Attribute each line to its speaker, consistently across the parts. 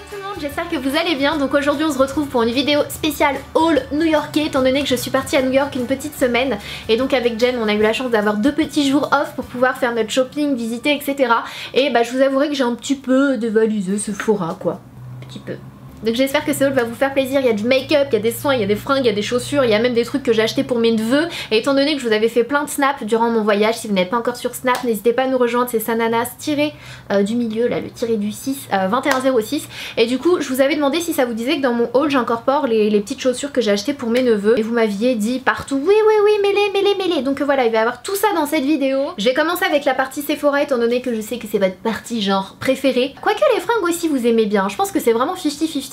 Speaker 1: tout le monde, j'espère que vous allez bien. Donc aujourd'hui on se retrouve pour une vidéo spéciale haul new-yorkais, étant donné que je suis partie à New York une petite semaine. Et donc avec Jen on a eu la chance d'avoir 2 petits jours off pour pouvoir faire notre shopping, visiter, etc. Et bah je vous avouerai que j'ai un petit peu dévalisé Sephora quoi, un petit peu. Donc j'espère que ce haul va vous faire plaisir. Il y a du make-up, il y a des soins, il y a des fringues, il y a des chaussures, il y a même des trucs que j'ai achetés pour mes neveux. Et étant donné que je vous avais fait plein de snaps durant mon voyage, si vous n'êtes pas encore sur Snap, n'hésitez pas à nous rejoindre. C'est Sananas tiré du milieu, là le tiré du 6, 2106. Et du coup je vous avais demandé si ça vous disait que dans mon haul j'incorpore les petites chaussures que j'ai achetées pour mes neveux. Et vous m'aviez dit partout oui mêlez. Donc voilà, il va y avoir tout ça dans cette vidéo. Je vais commencer avec la partie Sephora étant donné que je sais que c'est votre partie genre préférée. Quoique les fringues aussi vous aimez bien, je pense que c'est vraiment 50-50.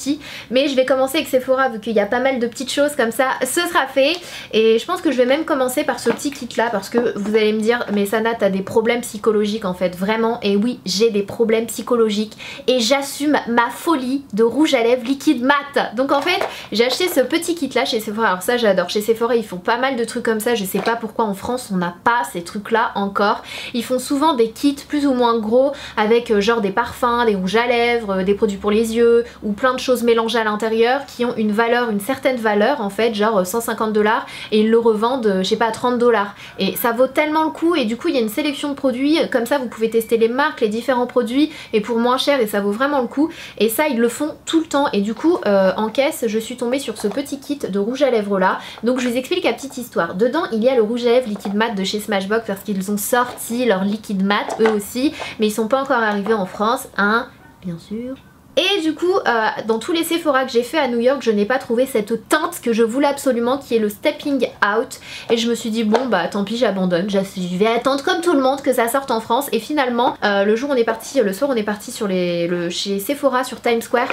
Speaker 1: Mais je vais commencer avec Sephora vu qu'il y a pas mal de petites choses comme ça, ce sera fait. Et je pense que je vais même commencer par ce petit kit là parce que vous allez me dire mais Sana t'as des problèmes psychologiques en fait, vraiment. Et oui j'ai des problèmes psychologiques et j'assume ma folie de rouge à lèvres liquide mat. Donc en fait j'ai acheté ce petit kit là chez Sephora. Alors ça j'adore, chez Sephora ils font pas mal de trucs comme ça. Je sais pas pourquoi en France on n'a pas ces trucs là encore. Ils font souvent des kits plus ou moins gros avec genre des parfums, des rouges à lèvres, des produits pour les yeux ou plein de choses mélangées à l'intérieur qui ont une valeur, une certaine valeur en fait, genre 150 $, et ils le revendent je sais pas à 30 $. Et ça vaut tellement le coup. Et du coup il y a une sélection de produits comme ça, vous pouvez tester les marques, les différents produits et pour moins cher, et ça vaut vraiment le coup. Et ça ils le font tout le temps. Et du coup en caisse je suis tombée sur ce petit kit de rouge à lèvres là. Donc je vous explique la petite histoire. Dedans il y a le rouge à lèvres liquide mat de chez Smashbox parce qu'ils ont sorti leur liquide mat eux aussi, mais ils sont pas encore arrivés en France, hein, bien sûr. Et du coup dans tous les Sephora que j'ai fait à New York je n'ai pas trouvé cette teinte que je voulais absolument, qui est le Stepping Out. Et je me suis dit bon bah tant pis, j'abandonne, je vais attendre comme tout le monde que ça sorte en France. Et finalement le soir on est parti sur chez Sephora sur Times Square.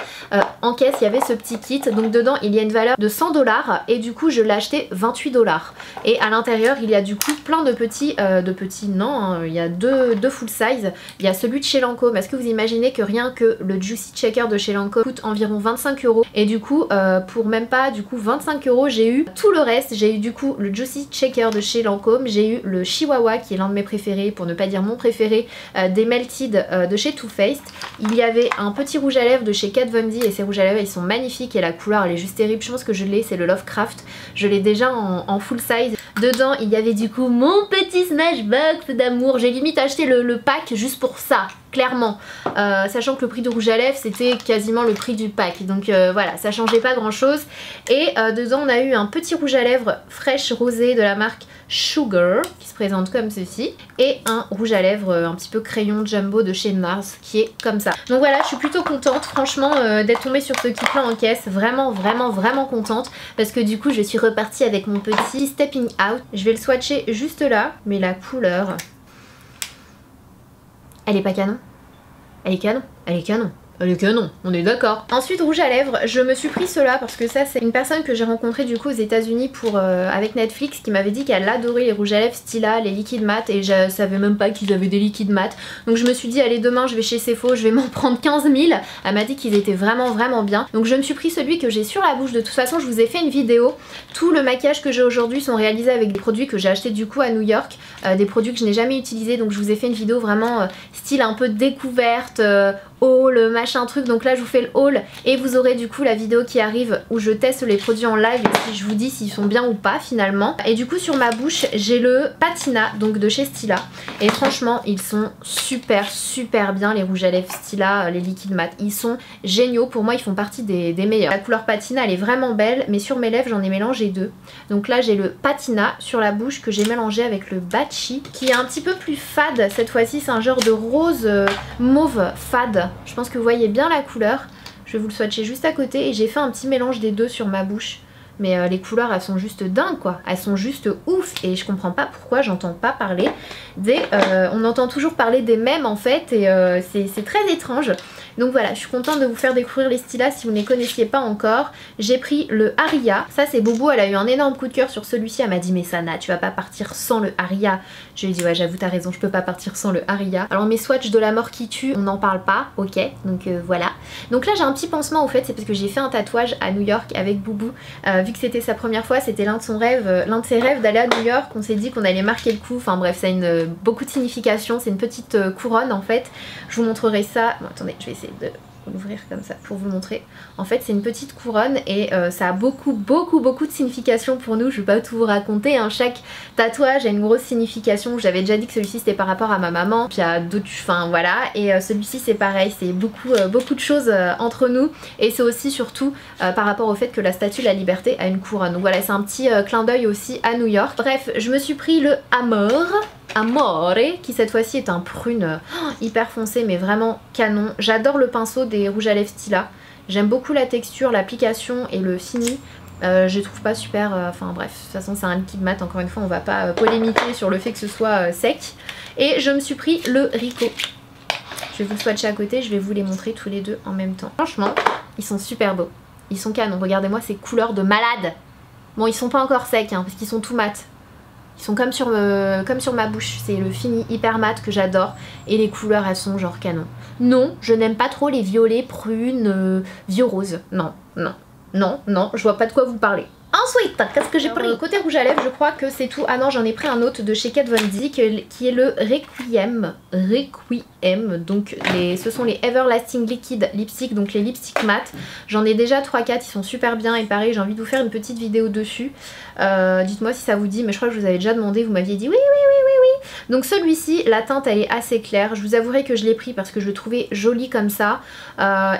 Speaker 1: En caisse il y avait ce petit kit, donc dedans il y a une valeur de 100 $. Et du coup je l'ai acheté 28 $. Et à l'intérieur il y a du coup plein de petits il y a deux full size. Il y a celui de chez Lancôme. Est-ce que vous imaginez que rien que le Juicy Check de chez Lancôme coûte environ 25 €, et du coup pour même pas du coup 25 € j'ai eu tout le reste. J'ai eu du coup le Juicy Checker de chez Lancôme, j'ai eu le Chihuahua qui est l'un de mes préférés, pour ne pas dire mon préféré, des Melted de chez Too Faced. Il y avait un petit rouge à lèvres de chez Kat Von D et ces rouges à lèvres ils sont magnifiques et la couleur elle est juste terrible. Je pense que je l'ai, c'est le Lovecraft, je l'ai déjà en full size. Dedans il y avait du coup mon petit Smashbox d'amour, j'ai limite acheté le pack juste pour ça, clairement, sachant que le prix de rouge à lèvres c'était quasiment le prix du pack, donc voilà, ça changeait pas grand chose. Et dedans on a eu un petit rouge à lèvres fraîche rosé de la marque Sugar qui se présente comme ceci, et un rouge à lèvres un petit peu crayon jumbo de chez Nars qui est comme ça. Donc voilà, je suis plutôt contente franchement d'être tombée sur ce kit là en caisse, vraiment contente, parce que du coup je suis repartie avec mon petit Stepping Out. Je vais le swatcher juste là, mais la couleur elle est pas canon, elle est canon, elle est canon. Le canon, on est d'accord. Ensuite rouge à lèvres, je me suis pris cela parce que ça c'est une personne que j'ai rencontrée du coup aux États-Unis pour avec Netflix, qui m'avait dit qu'elle adorait les rouges à lèvres Stila, les liquides mat, et je savais même pas qu'ils avaient des liquides mat. Donc je me suis dit allez demain je vais chez Sephora, je vais m'en prendre 15 000. Elle m'a dit qu'ils étaient vraiment bien. Donc je me suis pris celui que j'ai sur la bouche. De toute façon je vous ai fait une vidéo. Tout le maquillage que j'ai aujourd'hui sont réalisés avec des produits que j'ai achetés du coup à New York, des produits que je n'ai jamais utilisés. Donc je vous ai fait une vidéo vraiment style un peu découverte, haul, machin truc. Donc là je vous fais le haul et vous aurez du coup la vidéo qui arrive où je teste les produits en live et si je vous dis s'ils sont bien ou pas finalement. Et du coup sur ma bouche j'ai le Patina, donc de chez Stila, et franchement ils sont super bien, les rouges à lèvres Stila, les liquides mat, ils sont géniaux. Pour moi ils font partie des meilleurs. La couleur Patina elle est vraiment belle, mais sur mes lèvres j'en ai mélangé deux. Donc là j'ai le Patina sur la bouche que j'ai mélangé avec le Bachi qui est un petit peu plus fade cette fois-ci. C'est un genre de rose mauve fade. Je pense que vous voyez bien la couleur. Je vais vous le swatcher juste à côté et j'ai fait un petit mélange des deux sur ma bouche. Mais les couleurs elles sont juste dingues quoi, elles sont juste ouf, et je comprends pas pourquoi j'entends pas parler des... on entend toujours parler des mêmes en fait, et c'est très étrange. Donc voilà, je suis contente de vous faire découvrir les Stila si vous ne les connaissiez pas encore. J'ai pris le Aria, ça c'est Bobo, elle a eu un énorme coup de cœur sur celui-ci, elle m'a dit mais Sana tu vas pas partir sans le Aria. Je lui ai dit ouais j'avoue t'as raison, je peux pas partir sans le Aria. Alors mes swatchs de la mort qui tue, on n'en parle pas, ok, donc voilà. Donc là j'ai un petit pansement au fait, c'est parce que j'ai fait un tatouage à New York avec Boubou, vu que c'était sa première fois, c'était l'un de ses rêves d'aller à New York. On s'est dit qu'on allait marquer le coup, enfin bref ça a beaucoup de signification, c'est une petite couronne en fait. Je vous montrerai ça, bon, attendez je vais essayer de l'ouvrir comme ça pour vous montrer. En fait c'est une petite couronne et ça a beaucoup de signification pour nous. Je vais pas tout vous raconter, hein. Chaque tatouage a une grosse signification. J'avais déjà dit que celui-ci c'était par rapport à ma maman, puis à d'autres, enfin voilà, et celui-ci c'est pareil, c'est beaucoup de choses entre nous, et c'est aussi surtout par rapport au fait que la Statue de la Liberté a une couronne. Donc voilà, c'est un petit clin d'œil aussi à New York. Bref, je me suis pris le Amore, qui cette fois-ci est un prune hyper foncé mais vraiment canon. J'adore le pinceau des rouges à lèvres Stila. J'aime beaucoup la texture, l'application et le fini. Je trouve pas super, enfin bref, de toute façon c'est un liquide mat, encore une fois on va pas polémiquer sur le fait que ce soit sec. Et je me suis pris le Rico. Je vais vous le swatcher à côté, je vais vous les montrer tous les deux en même temps. Franchement, ils sont super beaux, ils sont canons, regardez-moi ces couleurs de malade. Bon, ils sont pas encore secs hein, parce qu'ils sont tout mat. Ils sont comme sur ma bouche, c'est le fini hyper mat que j'adore et les couleurs elles sont genre canon. Non, je n'aime pas trop les violets, prunes, vieux roses, non, non. Non, non, je vois pas de quoi vous parler. Ensuite, qu'est-ce que j'ai pris? Côté rouge à lèvres, je crois que c'est tout. Ah non, j'en ai pris un autre de chez Kat Von D qui est le Requiem. Donc ce sont les Everlasting Liquid Lipstick, donc les lipsticks mat. J'en ai déjà 3-4, ils sont super bien et pareil, j'ai envie de vous faire une petite vidéo dessus. Dites-moi si ça vous dit, mais je crois que je vous avais déjà demandé, vous m'aviez dit oui. Donc celui-ci, la teinte elle est assez claire. Je vous avouerai que je l'ai pris parce que je le trouvais joli comme ça.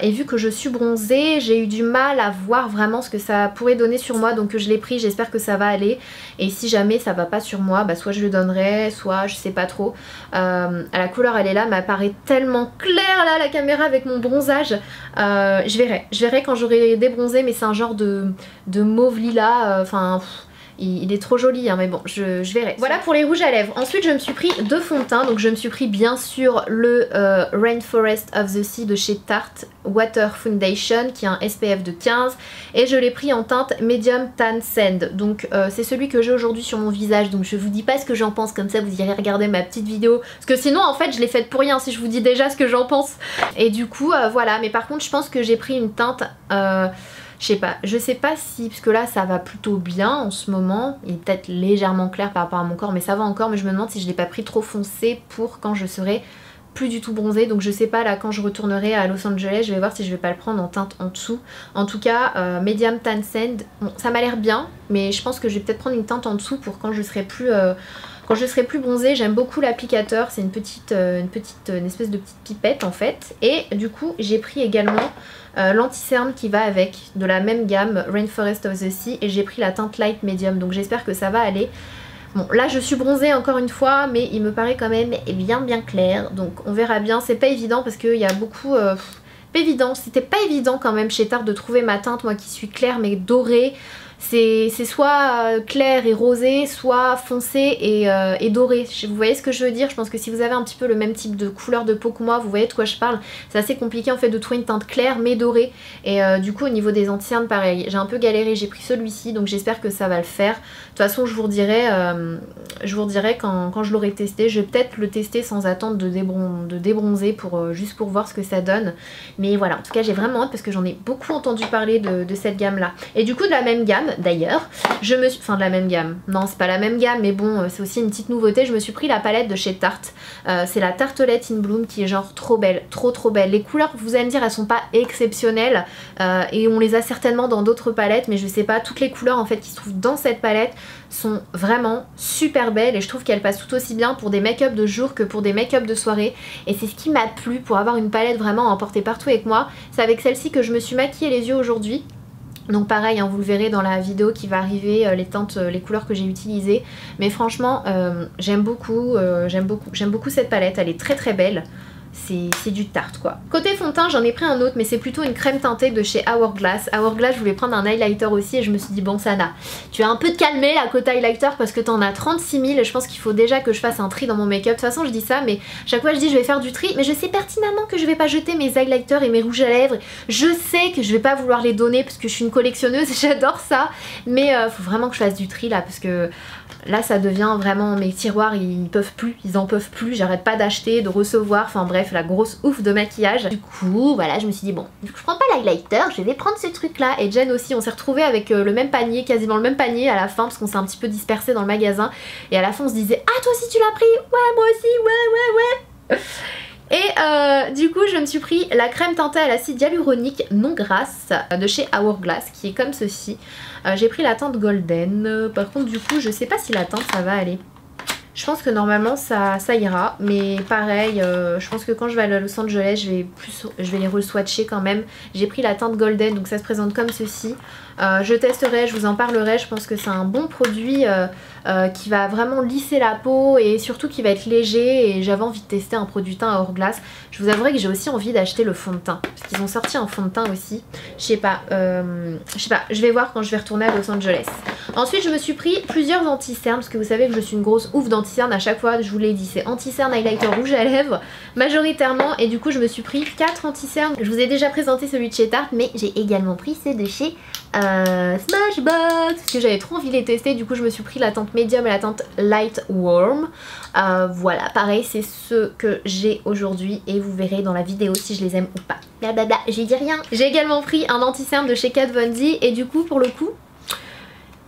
Speaker 1: Et vu que je suis bronzée, j'ai eu du mal à voir vraiment ce que ça pourrait donner sur moi. Donc je l'ai pris, j'espère que ça va aller. Et si jamais ça va pas sur moi, bah soit je le donnerai, soit je sais pas trop. La couleur elle est là, mais elle paraît tellement claire là la caméra avec mon bronzage. Je verrai quand j'aurai débronzé, mais c'est un genre de mauve lilas. Enfin... il est trop joli hein, mais bon je verrai. Voilà pour les rouges à lèvres. Ensuite je me suis pris deux fonds de teint. Donc je me suis pris bien sûr le Rainforest of the Sea de chez Tarte Water Foundation qui a un SPF de 15 et je l'ai pris en teinte Medium Tan Sand. Donc c'est celui que j'ai aujourd'hui sur mon visage, donc je vous dis pas ce que j'en pense, comme ça vous irez regarder ma petite vidéo parce que sinon en fait je l'ai faite pour rien si je vous dis déjà ce que j'en pense. Et du coup voilà, mais par contre je pense que j'ai pris une teinte je sais pas si, parce que là ça va plutôt bien en ce moment, il est peut-être légèrement clair par rapport à mon corps mais ça va encore, mais je me demande si je l'ai pas pris trop foncé pour quand je serai plus du tout bronzée. Donc je sais pas, là quand je retournerai à Los Angeles je vais voir si je vais pas le prendre en teinte en dessous. En tout cas Medium Tan Sand, bon ça m'a l'air bien mais je pense que je vais peut-être prendre une teinte en dessous pour quand je serai plus bronzée. J'aime beaucoup l'applicateur, c'est une espèce de petite pipette en fait. Et du coup j'ai pris également l'anti-cerne qui va avec, de la même gamme, Rainforest of the Sea, et j'ai pris la teinte light medium, donc j'espère que ça va aller. Bon là je suis bronzée encore une fois, mais il me paraît quand même bien clair, donc on verra bien. C'est pas évident parce qu'il y a beaucoup... c'était pas évident quand même chez Tarte de trouver ma teinte, moi qui suis claire mais dorée. C'est soit clair et rosé, soit foncé et doré. Vous voyez ce que je veux dire? Je pense que si vous avez un petit peu le même type de couleur de peau que moi, vous voyez de quoi je parle. C'est assez compliqué en fait de trouver une teinte claire mais dorée. Et du coup au niveau des anti-cernes pareil, j'ai un peu galéré, j'ai pris celui-ci, donc j'espère que ça va le faire. De toute façon je vous redirai quand je l'aurai testé. Je vais peut-être le tester sans attendre de débronzer juste pour voir ce que ça donne. Mais voilà, en tout cas j'ai vraiment hâte parce que j'en ai beaucoup entendu parler de cette gamme là. Et du coup de la même gamme d'ailleurs, enfin de la même gamme, non c'est pas la même gamme mais bon c'est aussi une petite nouveauté, je me suis pris la palette de chez Tarte, c'est la Tartelette in Bloom qui est genre trop belle, trop belle. Les couleurs vous allez me dire elles sont pas exceptionnelles et on les a certainement dans d'autres palettes, mais je sais pas, toutes les couleurs en fait qui se trouvent dans cette palette sont vraiment super belles et je trouve qu'elles passent tout aussi bien pour des make-up de jour que pour des make-up de soirée, et c'est ce qui m'a plu pour avoir une palette vraiment à emporter partout avec moi. C'est avec celle-ci que je me suis maquillée les yeux aujourd'hui. Donc pareil hein, vous le verrez dans la vidéo qui va arriver, les teintes, les couleurs que j'ai utilisées. Mais franchement j'aime beaucoup cette palette, elle est très belle. C'est du Tarte quoi. Côté fond de teint j'en ai pris un autre, mais c'est plutôt une crème teintée de chez Hourglass. Hourglass je voulais prendre un highlighter aussi et je me suis dit bon Sana, tu as un peu de calmer la côté highlighter parce que t'en as 36 000 et je pense qu'il faut déjà que je fasse un tri dans mon make-up. De toute façon je dis ça, mais chaque fois je dis je vais faire du tri, mais je sais pertinemment que je vais pas jeter mes highlighters et mes rouges à lèvres. Je sais que je vais pas vouloir les donner parce que je suis une collectionneuse et j'adore ça, mais faut vraiment que je fasse du tri là parce que là ça devient vraiment, mes tiroirs ils en peuvent plus, j'arrête pas d'acheter, de recevoir, enfin bref la grosse ouf de maquillage. Du coup voilà, je me suis dit bon, vu que je prends pas l'highlighter, je vais prendre ce truc là. Et Jen aussi, on s'est retrouvés avec le même panier, quasiment le même panier à la fin parce qu'on s'est un petit peu dispersé dans le magasin. Et à la fin on se disait ah toi aussi tu l'as pris? Ouais moi aussi, ouais. Du coup je me suis pris la crème teintée à l'acide hyaluronique non grasse de chez Hourglass qui est comme ceci. J'ai pris la teinte golden, par contre du coup je sais pas si la teinte ça va aller. Je pense que normalement ça ira, mais pareil, je pense que quand je vais à Los Angeles, je vais les re-swatcher quand même. J'ai pris la teinte golden, donc ça se présente comme ceci. Je testerai, je vous en parlerai, je pense que c'est un bon produit qui va vraiment lisser la peau et surtout qui va être léger, et j'avais envie de tester un produit teint à Hourglass. Je vous avouerai que j'ai aussi envie d'acheter le fond de teint, parce qu'ils ont sorti un fond de teint aussi. Je sais pas, je vais voir quand je vais retourner à Los Angeles. Ensuite je me suis pris plusieurs anti-cernes, parce que vous savez que je suis une grosse ouf d'anti-cernes, à chaque fois je vous l'ai dit, c'est anti-cernes highlighter rouge à lèvres majoritairement, et du coup je me suis pris 4 anti-cernes. Je vous ai déjà présenté celui de chez Tarte, mais j'ai également pris ceux de chez Smashbox, parce que j'avais trop envie de les tester. Du coup je me suis pris la teinte médium et la teinte light warm. Voilà, pareil, c'est ce que j'ai aujourd'hui et vous verrez dans la vidéo si je les aime ou pas. Blablabla, j'ai dit rien. J'ai également pris un anti-cerne de chez Kat Von D, et du coup pour le coup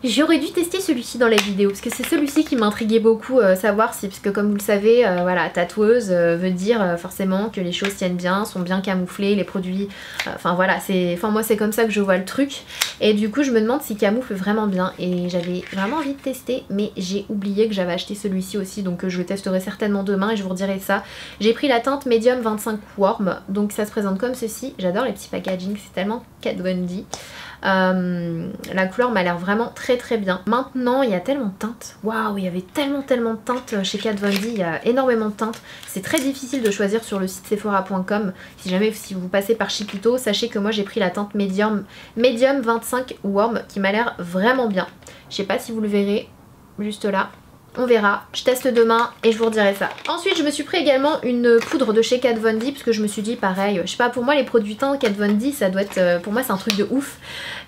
Speaker 1: j'aurais dû tester celui-ci dans la vidéo, parce que c'est celui-ci qui m'intriguait beaucoup, savoir si, parce que comme vous le savez, voilà, tatoueuse veut dire forcément que les choses tiennent bien, sont bien camouflées, les produits, enfin voilà, moi c'est comme ça que je vois le truc, et du coup je me demande si camoufle vraiment bien, et j'avais vraiment envie de tester, mais j'ai oublié que j'avais acheté celui-ci aussi, donc je le testerai certainement demain et je vous redirai ça. J'ai pris la teinte Medium 25 Warm, donc ça se présente comme ceci. J'adore les petits packaging, c'est tellement Kat Von D. La couleur m'a l'air vraiment très très bien. Maintenant il y a tellement de teintes, waouh, il y avait tellement de teintes chez Kat Von D, il y a énormément de teintes. C'est très difficile de choisir sur le site sephora.com. Si vous passez par Chipito, sachez que moi j'ai pris la teinte Medium 25 Warm qui m'a l'air vraiment bien. Je sais pas si vous le verrez juste là. On verra, je teste demain et je vous redirai ça. Ensuite je me suis pris également une poudre de chez Kat Von D, parce que je me suis dit pareil, je sais pas, pour moi les produits teints Kat Von D ça doit être, pour moi c'est un truc de ouf.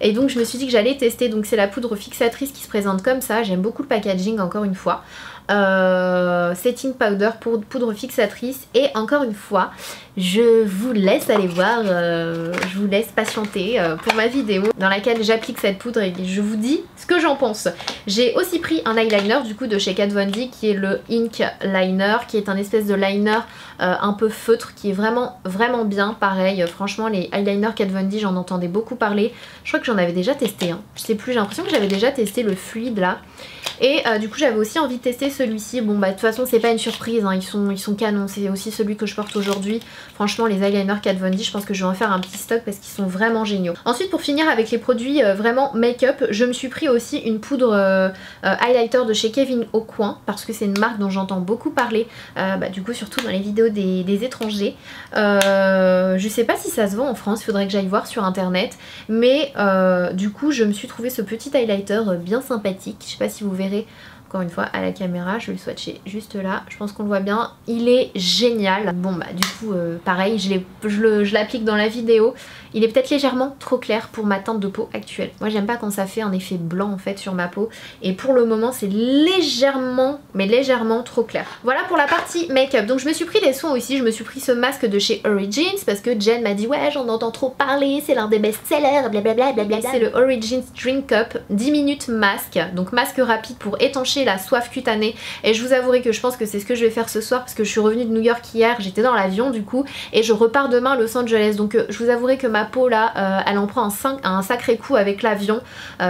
Speaker 1: Et donc je me suis dit que j'allais tester, donc c'est la poudre fixatrice qui se présente comme ça, j'aime beaucoup le packaging encore une fois. Setting powder pour poudre fixatrice, et encore une fois je vous laisse aller voir, je vous laisse patienter pour ma vidéo dans laquelle j'applique cette poudre et je vous dis ce que j'en pense. J'ai aussi pris un eyeliner du coup de chez Kat Von D qui est le Ink Liner, qui est un espèce de liner un peu feutre qui est vraiment bien. Pareil, franchement les eyeliners Kat Von D j'en entendais beaucoup parler, je crois que j'en avais déjà testé hein. Je sais plus, j'ai l'impression que j'avais déjà testé le fluide là. Et du coup j'avais aussi envie de tester celui-ci. Bon bah de toute façon c'est pas une surprise hein. Ils sont canons, c'est aussi celui que je porte aujourd'hui. Franchement les eyeliners Kat Von D, je pense que je vais en faire un petit stock parce qu'ils sont vraiment géniaux. Ensuite pour finir avec les produits vraiment make-up, je me suis pris aussi une poudre highlighter de chez Kevyn Aucoin, parce que c'est une marque dont j'entends beaucoup parler, du coup surtout dans les vidéos des étrangers. Je sais pas si ça se vend en France, il faudrait que j'aille voir sur internet, mais du coup je me suis trouvé ce petit highlighter bien sympathique. Je sais pas si vous verrez encore une fois à la caméra, je vais le swatcher juste là, je pense qu'on le voit bien, il est génial. Bon bah du coup pareil, je l'applique dans la vidéo, il est peut-être légèrement trop clair pour ma teinte de peau actuelle. Moi j'aime pas quand ça fait un effet blanc en fait sur ma peau, et pour le moment c'est légèrement, mais légèrement trop clair. Voilà pour la partie make-up. Donc je me suis pris des soins aussi, je me suis pris ce masque de chez Origins parce que Jen m'a dit ouais j'en entends trop parler, c'est l'un des best-sellers, blablabla blablabla. C'est le Origins Drink Up 10 minutes masque, donc masque rapide pour étancher la soif cutanée, et je vous avouerai que je pense que c'est ce que je vais faire ce soir parce que je suis revenue de New York hier, j'étais dans l'avion du coup, et je repars demain à Los Angeles, donc je vous avouerai que ma peau là elle en prend un sacré coup avec l'avion.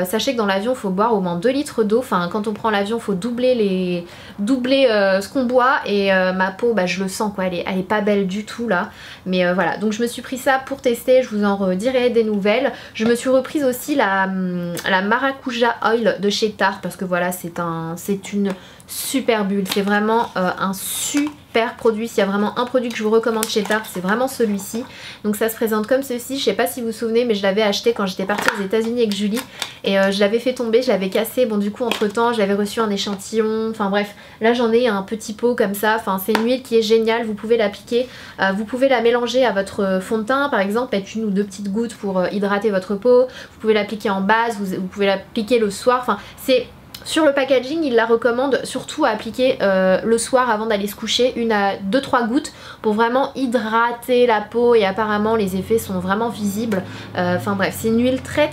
Speaker 1: Sachez que dans l'avion il faut boire au moins 2 litres d'eau, enfin quand on prend l'avion il faut doubler ce qu'on boit, et ma peau bah, je le sens quoi, elle est pas belle du tout là, mais voilà, donc je me suis pris ça pour tester, je vous en redirai des nouvelles. Je me suis reprise aussi la Maracuja Oil de chez Tarte parce que voilà c'est une super bulle, c'est vraiment un super produit. S'il y a vraiment un produit que je vous recommande chez Tarte, c'est vraiment celui-ci. Donc ça se présente comme ceci, je sais pas si vous vous souvenez mais je l'avais acheté quand j'étais partie aux États-Unis avec Julie, et je l'avais fait tomber, je l'avais cassé, bon du coup entre temps j'avais reçu un échantillon, enfin bref, là j'en ai un petit pot comme ça, enfin c'est une huile qui est géniale, vous pouvez l'appliquer, vous pouvez la mélanger à votre fond de teint par exemple, mettre 1 ou 2 petites gouttes pour hydrater votre peau, vous pouvez l'appliquer en base, vous pouvez l'appliquer le soir, enfin c'est... Sur le packaging, il la recommande surtout à appliquer le soir avant d'aller se coucher, 1 à 2-3 gouttes pour vraiment hydrater la peau, et apparemment les effets sont vraiment visibles. Enfin bref, c'est une huile très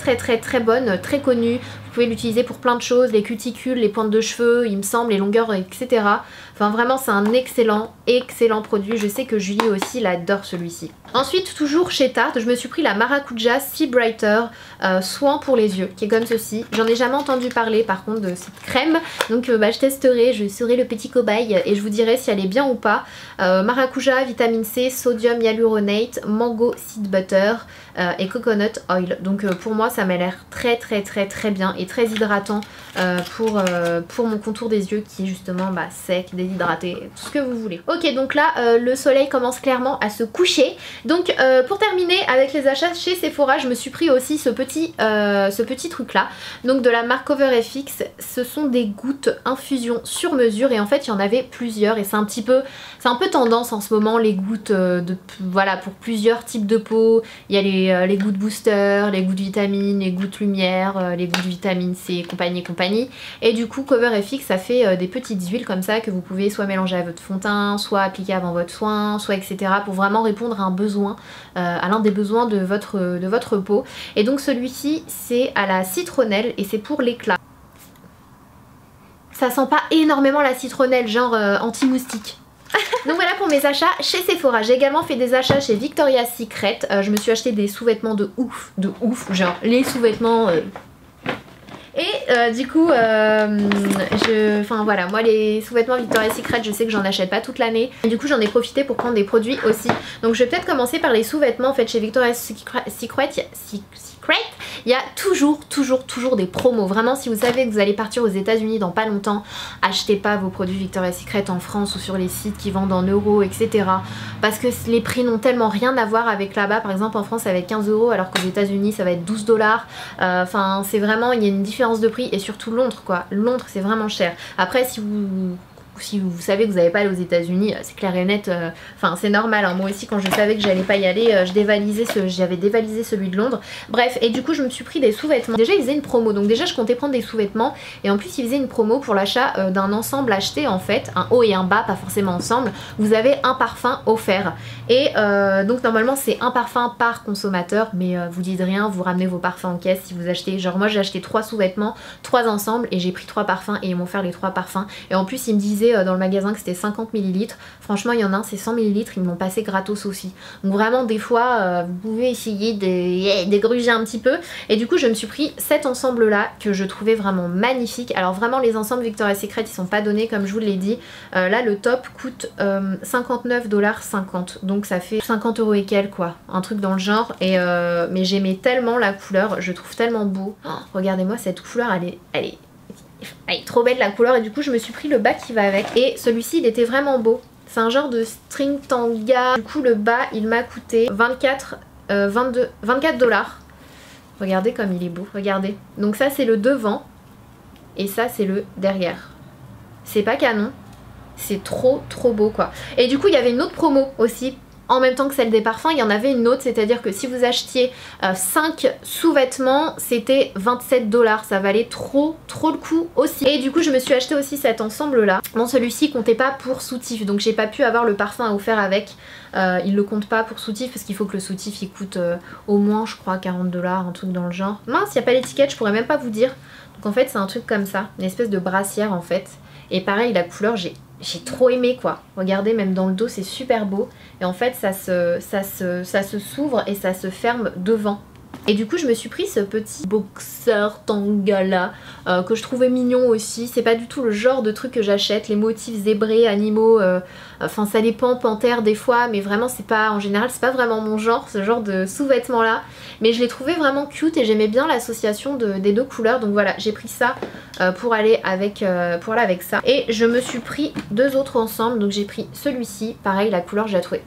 Speaker 1: bonne, très connue. Vous pouvez l'utiliser pour plein de choses, les cuticules, les pointes de cheveux, il me semble, les longueurs, etc. Enfin vraiment c'est un excellent produit. Je sais que Julie aussi l'adore celui-ci. Ensuite toujours chez Tarte, je me suis pris la Maracuja Sea Brighter soin pour les yeux qui est comme ceci. J'en ai jamais entendu parler par contre de cette crème, donc je testerai, je serai le petit cobaye et je vous dirai si elle est bien ou pas. Maracuja, vitamine C, sodium hyaluronate, mango seed butter et coconut oil. Donc pour moi ça m'a l'air très bien et très hydratant pour mon contour des yeux qui est justement sec, déshydraté, tout ce que vous voulez. Ok, donc là le soleil commence clairement à se coucher. Donc pour terminer avec les achats chez Sephora, je me suis pris aussi ce petit truc là, donc de la marque CoverFX. Ce sont des gouttes infusion sur mesure et en fait il y en avait plusieurs et c'est un peu tendance en ce moment les gouttes voilà, pour plusieurs types de peau. Il y a les gouttes booster, les gouttes vitamines, les gouttes lumière, les gouttes vitamine C, compagnie. Et du coup CoverFX ça fait des petites huiles comme ça que vous pouvez soit mélanger à votre fond de teint, soit appliquer avant votre soin, soit etc. pour vraiment répondre à un besoin, à l'un des besoins de votre peau. Et donc celui-ci c'est à la citronnelle et c'est pour l'éclat. Ça sent pas énormément la citronnelle, genre anti-moustique. Donc voilà pour mes achats chez Sephora. J'ai également fait des achats chez Victoria's Secret. Je me suis acheté des sous-vêtements de ouf, genre les sous-vêtements... Et du coup, enfin voilà, moi les sous-vêtements Victoria's Secret, je sais que j'en achète pas toute l'année. Du coup j'en ai profité pour prendre des produits aussi. Donc je vais peut-être commencer par les sous-vêtements. En fait chez Victoria's Secret, il y a toujours des promos. Vraiment si vous savez que vous allez partir aux États-Unis dans pas longtemps, achetez pas vos produits Victoria's Secret en France ou sur les sites qui vendent en euros, etc. Parce que les prix n'ont tellement rien à voir avec là-bas. Par exemple en France ça va être 15 € alors qu'aux États-Unis ça va être 12 $. Enfin c'est vraiment, il y a une différence de prix et surtout Londres quoi. Londres c'est vraiment cher. Après si vous savez que vous n'allez pas aller aux États-Unis, c'est clair et net, enfin c'est normal, hein. Moi aussi quand je savais que j'allais pas y aller, j'avais dévalisé celui de Londres. Bref, et du coup je me suis pris des sous-vêtements. Déjà ils faisaient une promo, donc déjà je comptais prendre des sous-vêtements et en plus ils faisaient une promo pour l'achat d'un ensemble acheté en fait, un haut et un bas, pas forcément ensemble. Vous avez un parfum offert et donc normalement c'est un parfum par consommateur, mais vous dites rien, vous ramenez vos parfums en caisse si vous achetez. Genre moi j'ai acheté 3 sous-vêtements, 3 ensembles et j'ai pris 3 parfums et ils m'ont offert les 3 parfums. Et en plus ils me disaient dans le magasin que c'était 50 ml. Franchement il y en a un c'est 100 ml, ils m'ont passé gratos aussi. Donc vraiment des fois vous pouvez essayer de dégruger un petit peu. Et du coup je me suis pris cet ensemble là que je trouvais vraiment magnifique. Alors vraiment les ensembles Victoria's Secret ils sont pas donnés comme je vous l'ai dit. Là le top coûte 59,50 $. Donc ça fait 50 € et quelques quoi. Un truc dans le genre. Et mais j'aimais tellement la couleur, je trouve tellement beau. Oh, regardez-moi cette couleur, elle est trop belle la couleur et du coup je me suis pris le bas qui va avec et celui-ci il était vraiment beau. C'est un genre de string tanga. Du coup le bas il m'a coûté 24 $. Regardez comme il est beau, regardez. Donc ça c'est le devant et ça c'est le derrière. C'est pas canon, c'est trop beau quoi. Et du coup il y avait une autre promo aussi. En même temps que celle des parfums, il y en avait une autre, c'est-à-dire que si vous achetiez 5 sous-vêtements, c'était 27 $. Ça valait trop le coup aussi. Et du coup, je me suis acheté aussi cet ensemble-là. Bon, celui-ci comptait pas pour soutif, donc j'ai pas pu avoir le parfum offert avec. Il le compte pas pour soutif parce qu'il faut que le soutif il coûte au moins, je crois, 40 $, un truc dans le genre. Mince, il n'y a pas l'étiquette, je pourrais même pas vous dire. Donc en fait, c'est un truc comme ça, une espèce de brassière en fait. Et pareil, la couleur, j'ai trop aimé quoi. Regardez, même dans le dos c'est super beau. Et en fait ça se s'ouvre et ça se ferme devant. Et du coup je me suis pris ce petit boxer tanga là que je trouvais mignon aussi. C'est pas du tout le genre de truc que j'achète, les motifs zébrés, animaux, enfin ça dépend, panthère des fois, mais vraiment c'est pas, en général c'est pas vraiment mon genre, ce genre de sous-vêtements là. Mais je l'ai trouvé vraiment cute et j'aimais bien l'association des deux couleurs, donc voilà j'ai pris ça pour aller avec ça. Et je me suis pris 2 autres ensemble, donc j'ai pris celui-ci, pareil la couleur j'ai trouvé.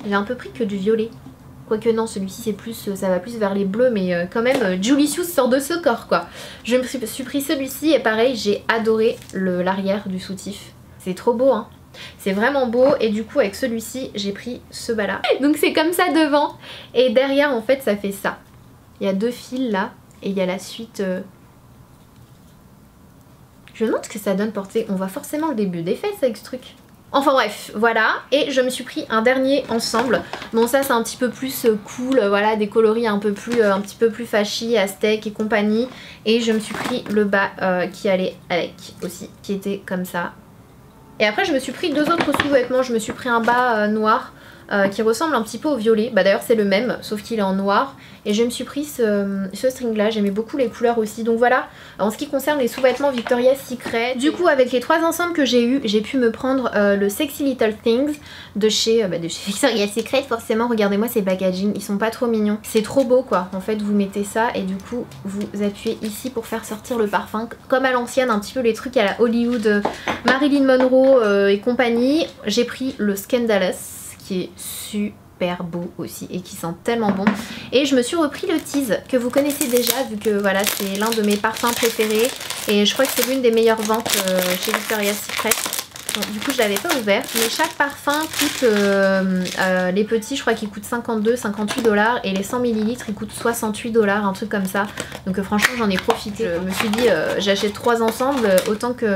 Speaker 1: J'ai un peu pris que du violet. Quoique non, celui-ci c'est plus, ça va plus vers les bleus, mais quand même Julicius sort de ce corps quoi. Je me suis pris celui-ci et pareil j'ai adoré l'arrière du soutif. C'est trop beau hein. C'est vraiment beau et du coup avec celui-ci j'ai pris ce bas là. Donc c'est comme ça devant et derrière en fait ça fait ça. Il y a 2 fils là et il y a la suite. Je me demande ce que ça donne porter. On voit forcément le début des fesses avec ce truc. Enfin bref, voilà, et je me suis pris un dernier ensemble. Bon ça c'est un petit peu plus cool, voilà, des coloris un petit peu plus fashy, aztèque et compagnie. Et je me suis pris le bas qui allait avec aussi, qui était comme ça. Et après je me suis pris deux autres sous-vêtements, je me suis pris un bas noir qui ressemble un petit peu au violet. Bah d'ailleurs c'est le même, sauf qu'il est en noir. Et je me suis pris ce string là, j'aimais beaucoup les couleurs aussi. Donc voilà, en ce qui concerne les sous-vêtements Victoria's Secret. Du coup avec les trois ensembles que j'ai eu, j'ai pu me prendre le Sexy Little Things de chez Victoria's Secret. Forcément, regardez-moi ces packaging, ils sont pas trop mignons. C'est trop beau quoi, en fait vous mettez ça et du coup vous appuyez ici pour faire sortir le parfum. Comme à l'ancienne, un petit peu les trucs à la Hollywood, Marilyn Monroe et compagnie. J'ai pris le Scandalous qui est super beau aussi et qui sent tellement bon. Et je me suis repris le Tease que vous connaissez déjà vu que voilà c'est l'un de mes parfums préférés et je crois que c'est l'une des meilleures ventes chez Victoria's Secret. Bon, du coup je l'avais pas ouvert mais chaque parfum coûte les petits je crois qu'ils coûtent 52-58 $ et les 100 ml ils coûtent 68 $, un truc comme ça. Donc franchement j'en ai profité. Je me suis dit j'achète 3 ensemble autant que...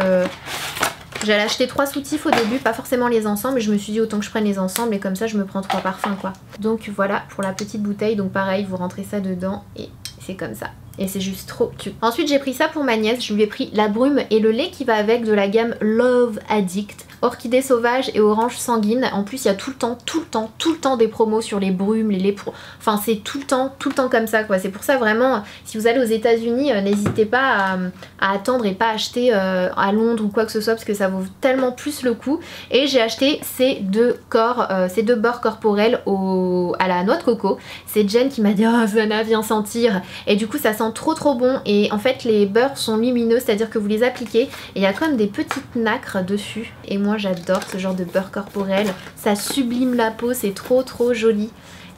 Speaker 1: J'allais acheter 3 soutifs au début, pas forcément les ensembles, et je me suis dit autant que je prenne les ensembles et comme ça je me prends 3 parfums quoi. Donc voilà pour la petite bouteille, donc pareil vous rentrez ça dedans et c'est comme ça. Et c'est juste trop cute. Ensuite j'ai pris ça pour ma nièce, je lui ai pris la brume et le lait qui va avec de la gamme Love Addict. Orchidée sauvage et orange sanguine. En plus il y a tout le temps des promos sur les brumes, les laits pour... Enfin c'est tout le temps comme ça quoi. C'est pour ça vraiment, si vous allez aux États-Unis n'hésitez pas à attendre et pas acheter à Londres ou quoi que ce soit parce que ça vaut tellement plus le coup. Et j'ai acheté ces deux beurres corporels à la noix de coco. C'est Jen qui m'a dit oh Zana viens sentir. Et du coup ça sent trop bon et en fait les beurres sont lumineux, c'est à dire que vous les appliquez et il y a quand même des petites nacres dessus et moi j'adore ce genre de beurre corporel, ça sublime la peau, c'est trop joli.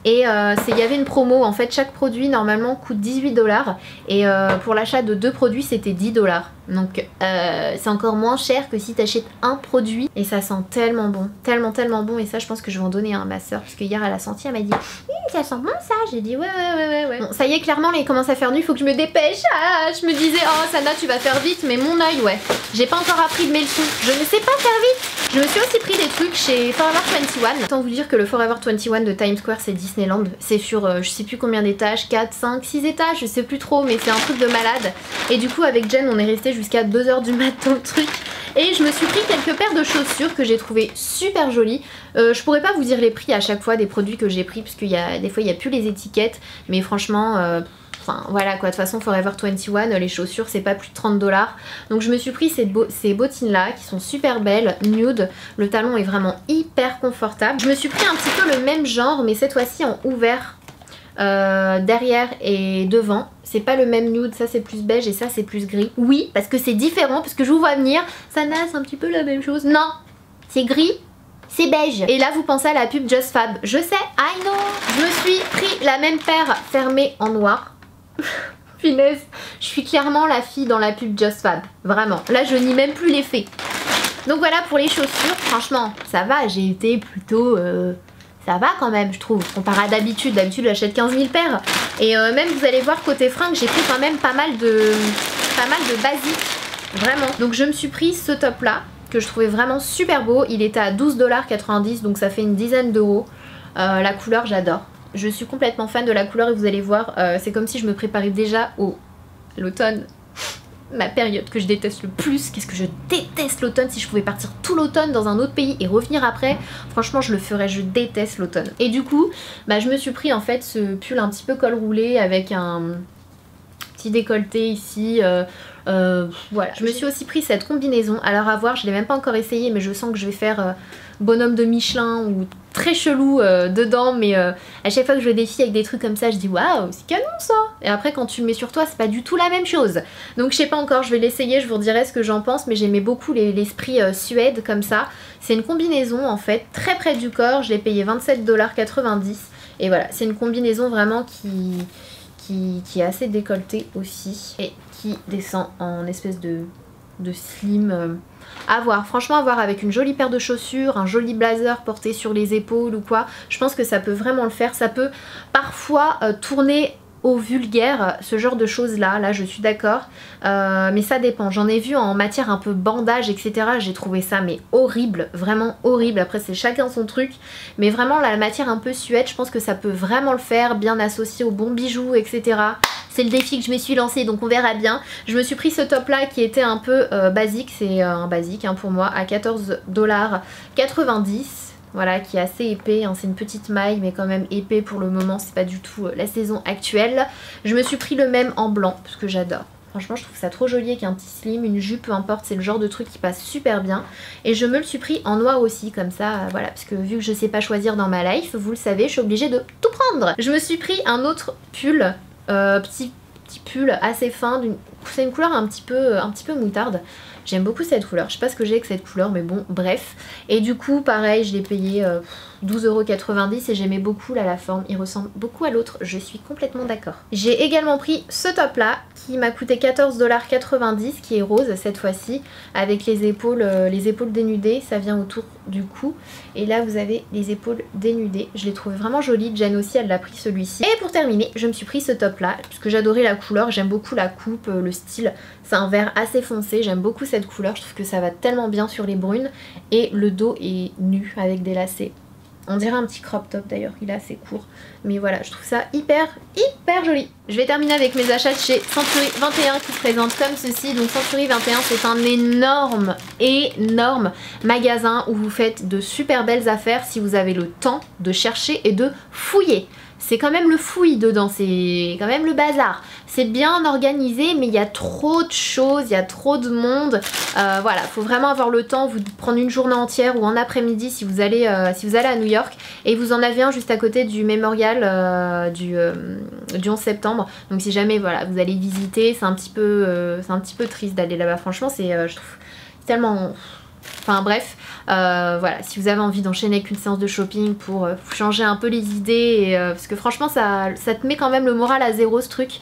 Speaker 1: Et il y avait une promo, en fait chaque produit normalement coûte 18 $ et pour l'achat de 2 produits c'était 10 $. Donc c'est encore moins cher que si tu achètes un produit et ça sent tellement bon, tellement bon. Et ça je pense que je vais en donner un à ma soeur parce que hier elle a senti, elle m'a dit ça sent bon ça. J'ai dit ouais. Bon ça y est clairement là il commence à faire nuit, il faut que je me dépêche. Je me disais oh Sana tu vas faire vite mais mon œil ouais, j'ai pas encore appris de mes leçons, je ne sais pas faire vite. Je me suis aussi pris des trucs chez Forever 21. Autant vous dire que le Forever 21 de Times Square c'est Disneyland. C'est sur je sais plus combien d'étages, 4, 5, 6 étages, je sais plus trop mais c'est un truc de malade. Et du coup avec Jen on est resté jusqu'à 2 h du matin dans le truc. Et je me suis pris quelques paires de chaussures que j'ai trouvé super jolies. Je pourrais pas vous dire les prix à chaque fois des produits que j'ai pris parce qu'il y a des fois il n'y a plus les étiquettes. Mais franchement... Enfin voilà quoi, de toute façon Forever 21 les chaussures c'est pas plus de 30 $. Donc je me suis pris ces bottines là qui sont super belles, nude. Le talon est vraiment hyper confortable. Je me suis pris un petit peu le même genre mais cette fois-ci en ouvert derrière et devant. C'est pas le même nude, ça c'est plus beige et ça c'est plus gris. Oui parce que c'est différent, parce que je vous vois venir, Sana c'est un petit peu la même chose. Non, c'est gris. C'est beige. Et là vous pensez à la pub Just Fab. Je sais, I know. Je me suis pris la même paire fermée en noir. Punaise, je suis clairement la fille dans la pub Just Fab. Vraiment, là je nie même plus l'effet. Donc voilà pour les chaussures, franchement ça va, j'ai été plutôt... ça va quand même je trouve, comparé à d'habitude. D'habitude j'achète 15 000 paires. Et même vous allez voir côté fringues j'ai pris quand même pas mal de basiques. Vraiment. Donc je me suis pris ce top là que je trouvais vraiment super beau. Il était à 12,90 $, donc ça fait une dizaine d'euros. La couleur j'adore. Je suis complètement fan de la couleur et vous allez voir, c'est comme si je me préparais déjà l'automne. Ma période que je déteste le plus. Qu'est-ce que je déteste l'automne. Si je pouvais partir tout l'automne dans un autre pays et revenir après, franchement je le ferais, je déteste l'automne. Et du coup, bah, je me suis pris en fait ce pull un petit peu col roulé avec un petit décolleté ici. Voilà, je me suis aussi pris cette combinaison. Alors à voir, je l'ai même pas encore essayé mais je sens que je vais faire bonhomme de Michelin ou très chelou dedans, mais à chaque fois que je vois des filles avec des trucs comme ça je dis waouh c'est canon ça. Et après quand tu le mets sur toi c'est pas du tout la même chose. Donc je sais pas encore, je vais l'essayer, je vous redirai ce que j'en pense, mais j'aimais beaucoup l'esprit suède comme ça. C'est une combinaison en fait très près du corps, je l'ai payé 27,90 $. Et voilà, c'est une combinaison vraiment qui est assez décolletée aussi et qui descend en espèce de slim. À voir, franchement à voir, avec une jolie paire de chaussures, un joli blazer porté sur les épaules ou quoi, je pense que ça peut vraiment le faire. Ça peut parfois tourner eau vulgaire, ce genre de choses là je suis d'accord, mais ça dépend. J'en ai vu en matière un peu bandage etc, j'ai trouvé ça mais horrible, vraiment horrible. Après c'est chacun son truc, mais vraiment la matière un peu suède, je pense que ça peut vraiment le faire, bien associé aux bons bijoux etc. C'est le défi que je me suis lancé, donc on verra bien. Je me suis pris ce top là qui était un peu basique, c'est un basique hein, pour moi, à 14,90 $. Voilà, qui est assez épais, hein. C'est une petite maille mais quand même épais pour le moment, c'est pas du tout la saison actuelle. Je me suis pris le même en blanc parce que j'adore. Franchement je trouve ça trop joli avec un petit slim, une jupe, peu importe, c'est le genre de truc qui passe super bien. Et je me le suis pris en noir aussi, comme ça, voilà, parce que vu que je sais pas choisir dans ma life, vous le savez, je suis obligée de tout prendre. Je me suis pris un autre pull, petit pull assez fin, c'est une couleur un petit peu moutarde. J'aime beaucoup cette couleur, je sais pas ce que j'ai avec cette couleur mais bon bref. Et du coup pareil je l'ai payé 12,90 € et j'aimais beaucoup là la forme, il ressemble beaucoup à l'autre, je suis complètement d'accord. J'ai également pris ce top là qui m'a coûté 14,90 $, qui est rose cette fois-ci, avec les épaules dénudées, ça vient autour du cou. Et là vous avez les épaules dénudées, je l'ai trouvé vraiment joli, Jen aussi elle l'a pris celui-ci. Et pour terminer je me suis pris ce top là, parce que j'adorais la couleur, j'aime beaucoup la coupe, le style, c'est un vert assez foncé, j'aime beaucoup cette couleur, je trouve que ça va tellement bien sur les brunes. Et le dos est nu avec des lacets. On dirait un petit crop top d'ailleurs, il est assez court. Mais voilà, je trouve ça hyper joli. Je vais terminer avec mes achats chez Century 21 qui se présente comme ceci. Donc Century 21 c'est un énorme magasin où vous faites de super belles affaires si vous avez le temps de chercher et de fouiller. C'est quand même le fouillis dedans, c'est quand même le bazar. C'est bien organisé mais il y a trop de choses, il y a trop de monde. Voilà, faut vraiment avoir le temps, vous prendre une journée entière ou un après-midi si vous allez à New York. Et vous en avez un juste à côté du mémorial du 11 septembre. Donc si jamais voilà, vous allez visiter, c'est un petit peu triste d'aller là-bas. Franchement je trouve tellement... Enfin bref, voilà, si vous avez envie d'enchaîner avec une séance de shopping pour changer un peu les idées, et, parce que franchement ça te met quand même le moral à zéro ce truc.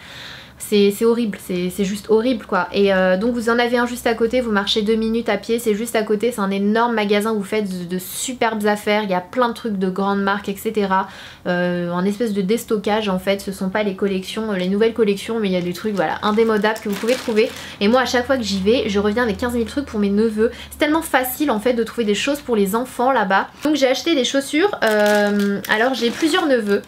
Speaker 1: C'est horrible, c'est juste horrible quoi. Et donc vous en avez un juste à côté, vous marchez 2 minutes à pied, c'est juste à côté, c'est un énorme magasin où vous faites de superbes affaires, il y a plein de trucs de grandes marques etc. En espèce de déstockage en fait, ce sont pas les collections, les nouvelles collections, mais il y a des trucs voilà indémodables que vous pouvez trouver. Et moi à chaque fois que j'y vais, je reviens avec 15 000 trucs pour mes neveux. C'est tellement facile en fait de trouver des choses pour les enfants là-bas. Donc j'ai acheté des chaussures, alors j'ai plusieurs neveux.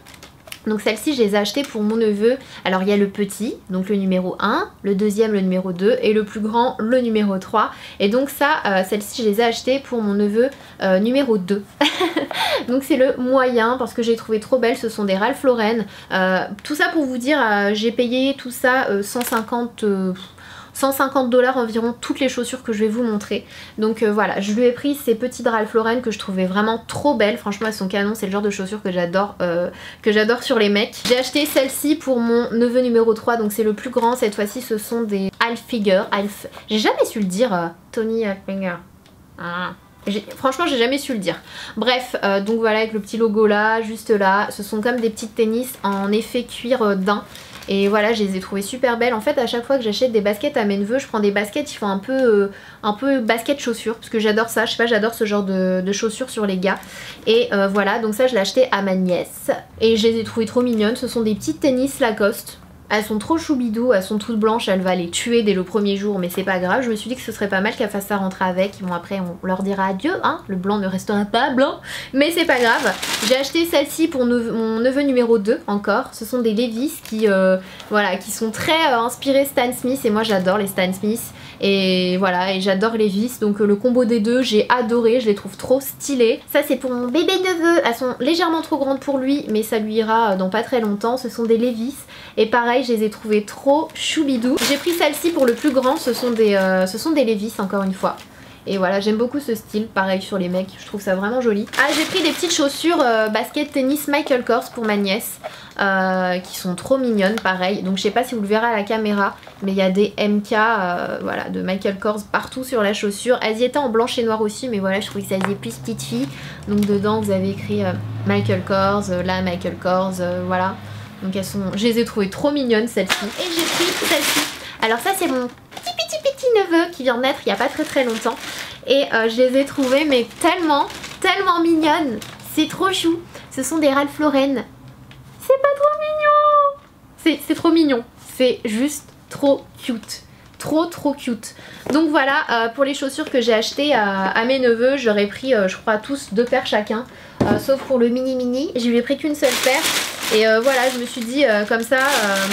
Speaker 1: Donc celle-ci je les ai achetées pour mon neveu. Alors il y a le petit, donc le numéro 1, le deuxième le numéro 2 et le plus grand le numéro 3. Et donc ça, celle-ci je les ai achetées pour mon neveu numéro 2. Donc c'est le moyen parce que j'ai trouvé trop belle, ce sont des Ralph Lauren. Tout ça pour vous dire, j'ai payé tout ça 150 $, environ toutes les chaussures que je vais vous montrer. Donc voilà, je lui ai pris ces petites Ralph Lauren que je trouvais vraiment trop belles. Franchement elles sont canon, c'est le genre de chaussures que j'adore sur les mecs. J'ai acheté celle-ci pour mon neveu numéro 3, donc c'est le plus grand. Cette fois-ci ce sont des Hilfiger. J'ai jamais su le dire, Tony Hilfiger. Franchement j'ai jamais su le dire. Bref, donc voilà avec le petit logo là, juste là. Ce sont comme des petites tennis en effet cuir daim. Et voilà, je les ai trouvées super belles. En fait à chaque fois que j'achète des baskets à mes neveux, je prends des baskets qui font un peu basket chaussures, parce que j'adore ça, je sais pas, j'adore ce genre de chaussures sur les gars. Et voilà, donc ça je l'ai acheté à ma nièce et je les ai trouvées trop mignonnes. Ce sont des petites tennis Lacoste. Elles sont trop choubidou, elles sont toutes blanches, elle va les tuer dès le premier jour mais c'est pas grave. Je me suis dit que ce serait pas mal qu'elle fasse ça rentrer avec. Bon après on leur dira adieu, hein, le blanc ne restera pas blanc, mais c'est pas grave. J'ai acheté celle-ci pour mon neveu numéro 2 encore. Ce sont des Levi's qui, voilà, qui sont très inspirés Stan Smith et moi j'adore les Stan Smith. Et voilà, et j'adore les vis, donc le combo des deux j'ai adoré, je les trouve trop stylées. Ça c'est pour mon bébé neveu, elles sont légèrement trop grandes pour lui mais ça lui ira dans pas très longtemps. Ce sont des Levi's et pareil je les ai trouvées trop choubidou. J'ai pris celle-ci pour le plus grand, ce sont des Levi's encore une fois. Et voilà, j'aime beaucoup ce style, pareil sur les mecs, je trouve ça vraiment joli. Ah, j'ai pris des petites chaussures basket tennis Michael Kors pour ma nièce, qui sont trop mignonnes, pareil. Donc je sais pas si vous le verrez à la caméra, mais il y a des MK voilà, de Michael Kors partout sur la chaussure. Elles y étaient en blanche et noir aussi, mais voilà, je trouvais que ça faisait plus petite fille. Donc dedans vous avez écrit Michael Kors, là Michael Kors, voilà. Donc elles sont, je les ai trouvées trop mignonnes celles-ci. Et j'ai pris celle-ci. Alors ça c'est mon petit neveu qui vient de naître il n'y a pas très longtemps. Et je les ai trouvées mais tellement mignonnes. C'est trop chou. Ce sont des Ralph Lauren. C'est pas trop mignon? c'est trop mignon. C'est juste trop cute. Trop cute. Donc voilà, pour les chaussures que j'ai achetées à mes neveux, j'aurais pris je crois tous 2 paires chacun, sauf pour le mini, je lui ai pris qu'une seule paire. Et voilà, je me suis dit comme ça,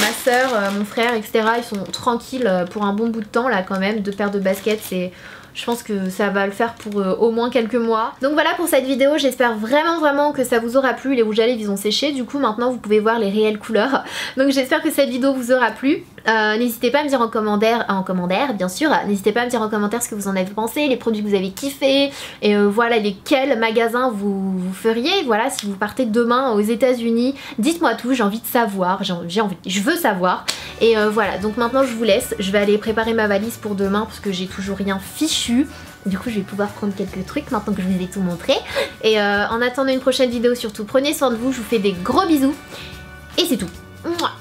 Speaker 1: ma soeur, mon frère, etc. ils sont tranquilles pour un bon bout de temps là quand même. 2 paires de baskets, c'est... Je pense que ça va le faire pour au moins quelques mois. Donc voilà pour cette vidéo, j'espère vraiment que ça vous aura plu. Les rouges à lèvres ils ont séché, du coup maintenant vous pouvez voir les réelles couleurs. Donc j'espère que cette vidéo vous aura plu. N'hésitez pas à me dire en commentaire bien sûr, n'hésitez pas à me dire en commentaire ce que vous en avez pensé, les produits que vous avez kiffé, et voilà lesquels magasins vous feriez. Voilà, si vous partez demain aux États-Unis, dites-moi tout, j'ai envie de savoir, je veux savoir. Et voilà, donc maintenant je vous laisse, je vais aller préparer ma valise pour demain parce que j'ai toujours rien fichu. Du coup je vais pouvoir prendre quelques trucs maintenant que je vous ai tout montré. Et en attendant une prochaine vidéo, surtout prenez soin de vous, je vous fais des gros bisous. Et c'est tout. Mouah.